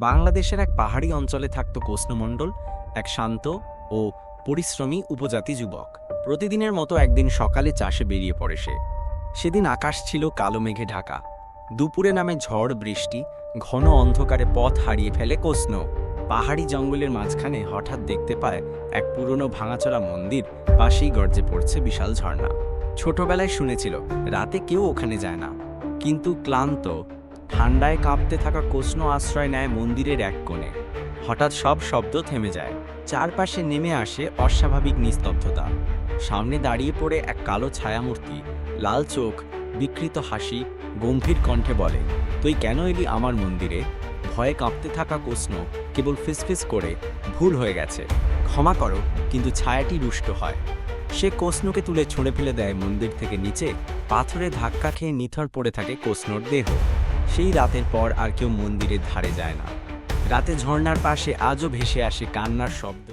বাংলাদেশের এক পাহাড়ি অঞ্চলে থাকত কৃষ্ণমণ্ডল, এক শান্ত ও পরিশ্রমী উপজাতি যুবক। প্রতিদিনের মতো একদিন সকালে চাষে বেরিয়ে পড়ে সে। সেদিন আকাশ ছিল কালো মেঘে ঢাকা। দুপুরে নামে ঝড় বৃষ্টি, ঘন অন্ধকারে পথ হারিয়ে ফেলে কৃষ্ণ। পাহাড়ি জঙ্গলের মাঝখানে হঠাৎ দেখতে পায় এক পুরনো ভাঙাচোরা মন্দির, পাশেই গর্জে পড়ছে বিশাল ঝর্ণা। ছোটবেলায় শুনেছিল রাতে কেউ ওখানে যায় না, কিন্তু ক্লান্ত ঠান্ডায় কাঁপতে থাকা কৃষ্ণ আশ্রয় নেয় মন্দিরের এক কোণে। হঠাৎ সব শব্দ থেমে যায়, চারপাশে নেমে আসে অস্বাভাবিক নিস্তব্ধতা। সামনে দাঁড়িয়ে পড়ে এক কালো ছায়ামূর্তি, লাল চোখ, বিকৃত হাসি, গম্ভীর কণ্ঠে বলে, তুই কেন এলি আমার মন্দিরে? ভয়ে কাঁপতে থাকা কৃষ্ণ কেবল ফিসফিস করে, ভুল হয়ে গেছে, ক্ষমা করো। কিন্তু ছায়াটি রুষ্ট হয়। সে কৃষ্ণকে তুলে ছুঁড়ে ফেলে দেয় মন্দির থেকে নিচে। পাথরে ধাক্কা খেয়ে নিথর পড়ে থাকে কৃষ্ণর দেহ। সেই রাতের পর আর কেউ মন্দিরের ধারে যায় না। রাতে ঝর্ণার পাশে আজও ভেসে আসে কান্নার শব্দ।